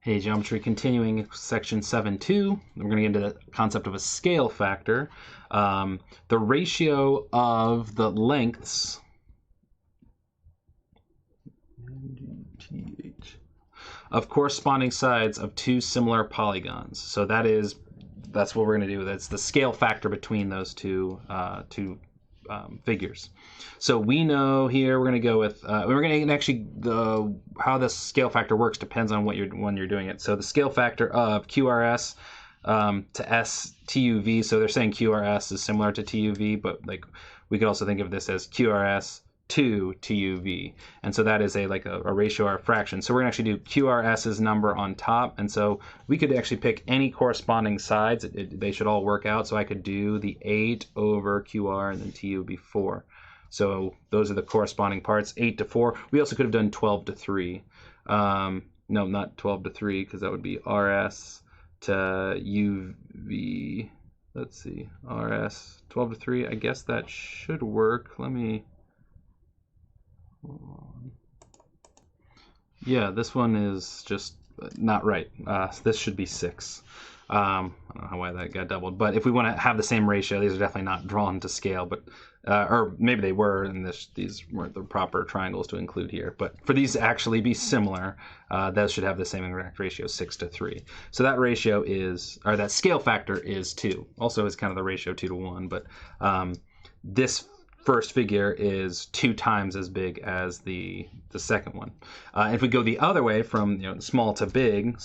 Hey, geometry, continuing section 7.2. We're going to get into the concept of a scale factor. The ratio of the lengths of corresponding sides of two similar polygons. So that's what we're going to do. That's the scale factor between those two figures. So we know here we're going to go with we're going to actually how the scale factor works depends on when you're doing it. So the scale factor of QRS to S TUV. So they're saying QRS is similar to TUV, but like we could also think of this as QRS to TUV, and so that is a ratio or a fraction. So we're going to actually do QRS's number on top, and so we could actually pick any corresponding sides. They should all work out. So I could do the 8 over QR and then TU would be 4. So those are the corresponding parts, 8 to 4. We also could have done 12 to 3. No, not 12 to 3, because that would be RS to UV. Let's see, RS 12 to 3. I guess that should work. Let me... Yeah, this one is just not right. This should be 6. I don't know why that got doubled, but if we want to have the same ratio, these are definitely not drawn to scale, but or maybe they were, and these weren't the proper triangles to include here. But for these to actually be similar, those should have the same exact ratio, 6 to 3. So that ratio is, or that scale factor is 2. Also is kind of the ratio 2 to 1, but this first figure is 2 times as big as the second one. If we go the other way from small to big,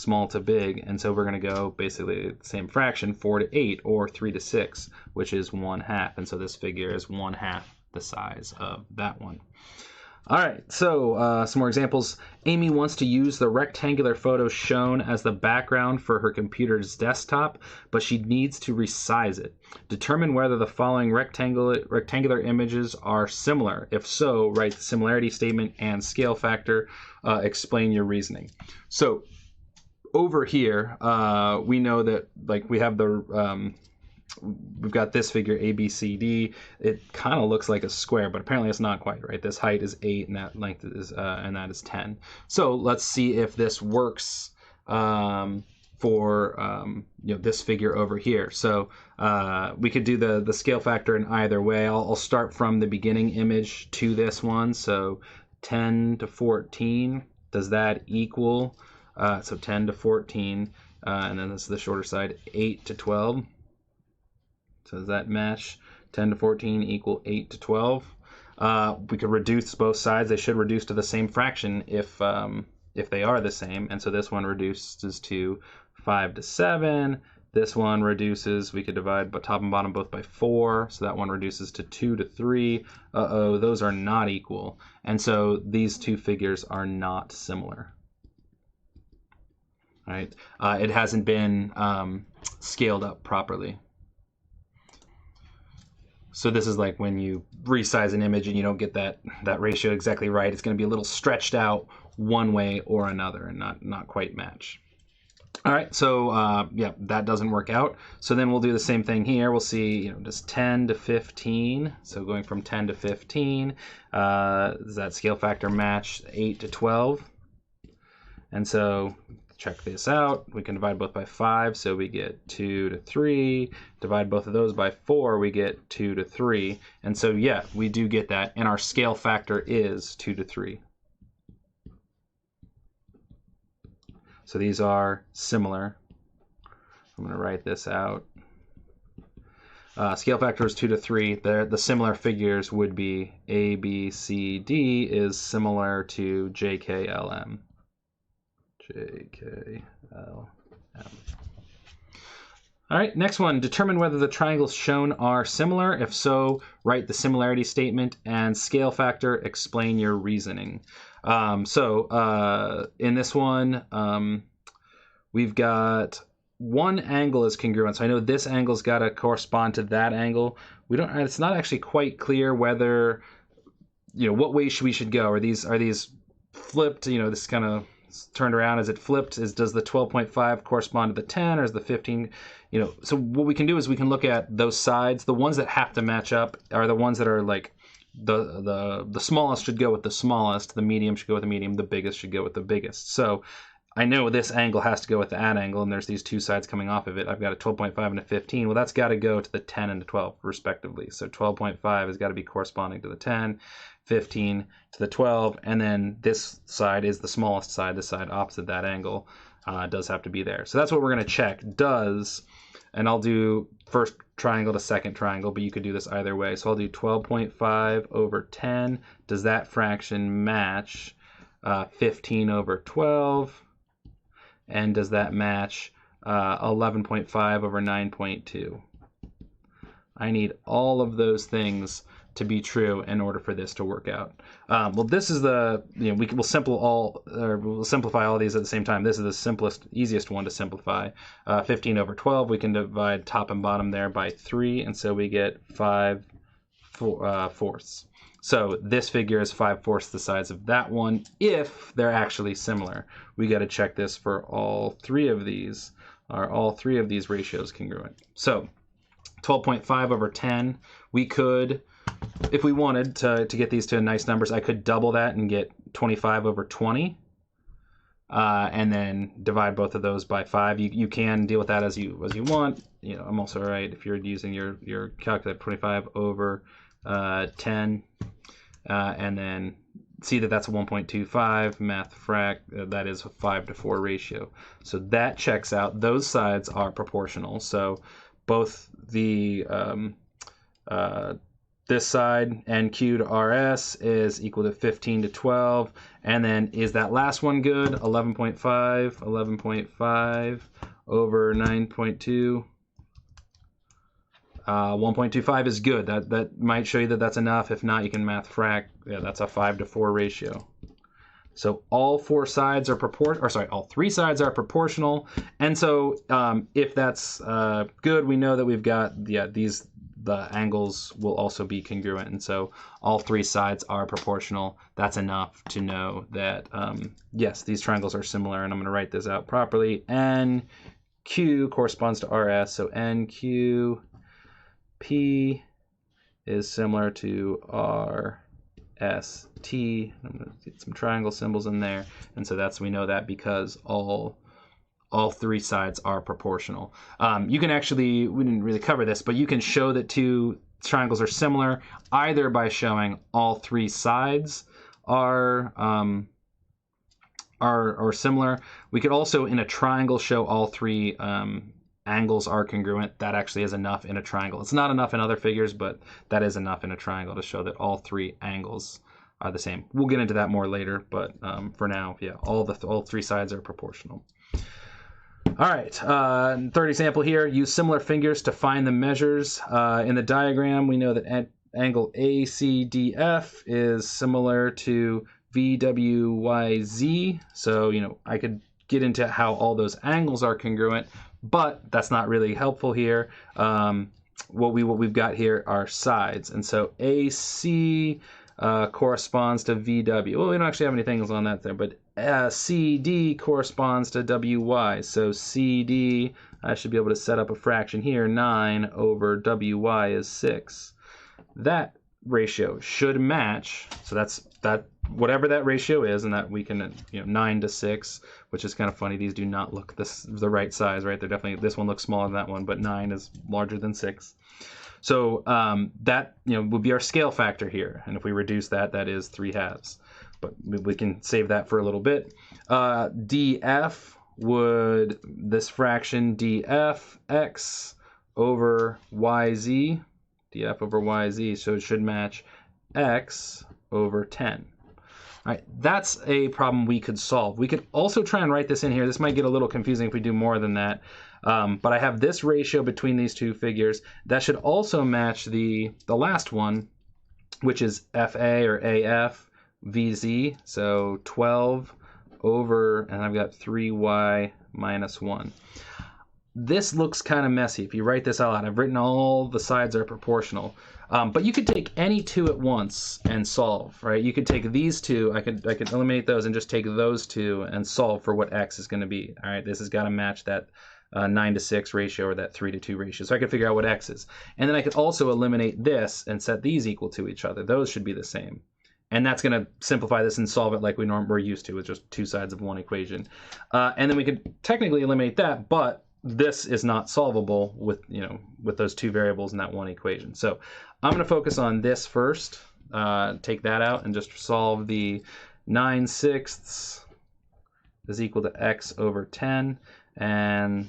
and so we're going to go basically the same fraction, 4 to 8 or 3 to 6, which is 1/2, and so this figure is 1/2 the size of that one. All right, so some more examples. Amy wants to use the rectangular photo shown as the background for her computer's desktop, but she needs to resize it. Determine whether the following rectangular images are similar. If so, write the similarity statement and scale factor. Explain your reasoning. So over here, we know that we have we've got this figure ABCD. It kind of looks like a square, but apparently it's not quite, right? This height is 8 and that length is and that is 10. So let's see if this works for this figure over here. So we could do the scale factor in either way. I'll start from the beginning image to this one. So 10 to 14, does that equal so 10 to 14 and then this is the shorter side, 8 to 12. So does that match? 10 to 14 equal 8 to 12. We could reduce both sides. They should reduce to the same fraction if they are the same. And so this one reduces to 5 to 7. This one reduces, we could divide top and bottom both by 4. So that one reduces to 2 to 3. Uh-oh, those are not equal. And so these two figures are not similar. All right. It hasn't been scaled up properly. So this is like when you resize an image and you don't get that ratio exactly right. It's going to be a little stretched out one way or another and not quite match. All right, so yeah, that doesn't work out. So then we'll do the same thing here. We'll see, just 10 to 15. So going from 10 to 15, does that scale factor match 8 to 12? And so check this out. We can divide both by 5, so we get 2 to 3. Divide both of those by 4, we get 2 to 3. And so, yeah, we do get that, and our scale factor is 2 to 3. So these are similar. I'm going to write this out. Scale factor is 2 to 3. The similar figures would be A, B, C, D is similar to J, K, L, M. J, K, L, M. All right, next one. Determine whether the triangles shown are similar. If so, write the similarity statement and scale factor. Explain your reasoning. So in this one, we've got one angle is congruent. So I know this angle's got to correspond to that angle. It's not actually quite clear whether, what way we should go. Are these flipped? This kind of turned around. Is it flipped? Does the 12.5 correspond to the 10, or is the 15? So what we can do is we can look at those sides. The ones that have to match up are the ones that are like the smallest should go with the smallest, the medium should go with the medium, the biggest should go with the biggest. So I know this angle has to go with that angle, and there's these two sides coming off of it. I've got a 12.5 and a 15. Well, that's got to go to the 10 and the 12, respectively. So 12.5 has got to be corresponding to the 10, 15 to the 12, and then this side is the smallest side, the side opposite that angle, does have to be there. So that's what we're going to check. Does, and I'll do first triangle to second triangle, but you could do this either way. So I'll do 12.5 over 10. Does that fraction match 15 over 12? And does that match 11.5 over 9.2? I need all of those things to be true in order for this to work out. Well, this is the, we'll simplify all these at the same time. This is the simplest, easiest one to simplify. 15 over 12, we can divide top and bottom there by 3, and so we get 5 fourths. So this figure is 5/4 the size of that one if they're actually similar. We got to check this for all three of these. Are all three of these ratios congruent? So 12.5 over 10, we could, if we wanted to get these to nice numbers, I could double that and get 25 over 20. And then divide both of those by 5. You can deal with that as you want. I'm also right if you're using your calculator. 25 over 10, and then see that that's a 1.25 math frac. That is a 5-to-4 ratio. So that checks out. Those sides are proportional. So both the this side NQ to RS is equal to 15 to 12, and then is that last one good? 11.5 over 9.2. 1.25 is good. That might show you that that's enough. If not, you can math frac. Yeah, that's a 5-to-4 ratio. So all four sides are all three sides are proportional. And so if that's good, we know that we've got the angles will also be congruent. And so all three sides are proportional. That's enough to know that yes, these triangles are similar. And I'm going to write this out properly. NQ corresponds to RS. So NQ P is similar to RST. I'm going to get some triangle symbols in there. And so we know that because all three sides are proportional. You can actually, we didn't really cover this, but you can show that two triangles are similar either by showing all three sides are similar. We could also in a triangle show all three angles are congruent. That actually is enough in a triangle. It's not enough in other figures, but that is enough in a triangle to show that all three angles are the same. We'll get into that more later, but for now, yeah, all three sides are proportional. All right, third example here, use similar figures to find the measures. In the diagram, we know that angle ACDF is similar to VWYZ. So, I could get into how all those angles are congruent, but that's not really helpful here. What we've got here are sides, and so AC corresponds to VW. Well, we don't actually have any angles on that there, but CD corresponds to WY. So CD, I should be able to set up a fraction here. 9 over WY is 6. That ratio should match. So that's whatever that ratio is, and that we can 9 to 6, which is kind of funny. These do not look the right size, right? They're definitely, this one looks smaller than that one, but 9 is larger than 6. So that would be our scale factor here, and if we reduce that, that is 3/2. But we can save that for a little bit. DF would, this fraction DF x over YZ, DF over YZ, so it should match x over 10. All right, that's a problem we could solve. We could also try and write this in here. This might get a little confusing if we do more than that. But I have this ratio between these two figures. That should also match the last one, which is FA or AF VZ. So 12 over, and I've got 3y minus 1. This looks kind of messy. If you write this out loud, I've written all the sides are proportional. But you could take any two at once and solve, right? You could take these two, I could eliminate those and just take those two and solve for what x is going to be. All right, this has got to match that 9 to 6 ratio or that 3 to 2 ratio. So I could figure out what x is. And then I could also eliminate this and set these equal to each other. Those should be the same. And that's going to simplify this and solve it like we're used to, with just two sides of one equation. And then we could technically eliminate that, but this is not solvable with, with those two variables in that one equation. So I'm going to focus on this first, take that out, and just solve the 9/6 is equal to x over 10, and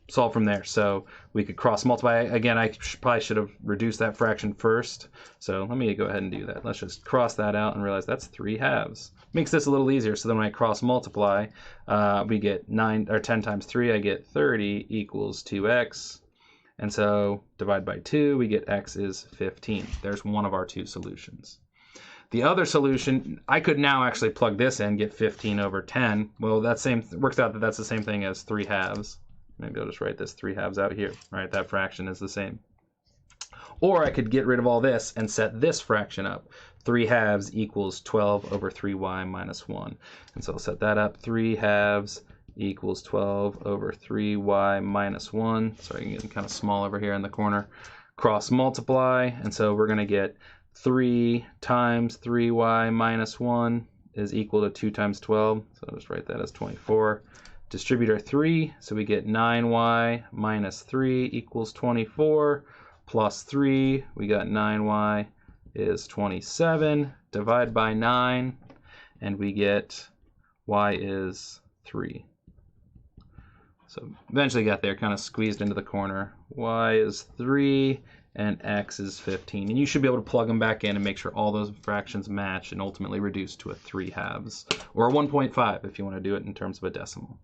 solve from there. So we could cross multiply. Again, I probably should have reduced that fraction first. So let me go ahead and do that. Let's just cross that out and realize that's 3/2. Makes this a little easier. So then when I cross multiply, we get 10 times 3, I get 30 equals 2x. And so divide by 2, we get x is 15. There's one of our two solutions. The other solution, I could now actually plug this in, get 15 over 10. Well, that works out that that's the same thing as 3/2. Maybe I'll just write this 3/2 out here, right? That fraction is the same. Or I could get rid of all this and set this fraction up. 3/2 equals 12 over 3y minus 1. And so I'll set that up. 3/2 equals 12 over 3y minus 1. Sorry, I'm getting kind of small over here in the corner. Cross multiply, and so we're going to get 3 times 3y minus 1 is equal to 2 times 12. So I'll just write that as 24. Distribute our 3, so we get 9y minus 3 equals 24. Plus 3, we got 9y is 27. Divide by 9, and we get y is 3. So eventually got there, kind of squeezed into the corner. Y is 3, and x is 15. And you should be able to plug them back in and make sure all those fractions match and ultimately reduce to a 3/2, or a 1.5 if you want to do it in terms of a decimal.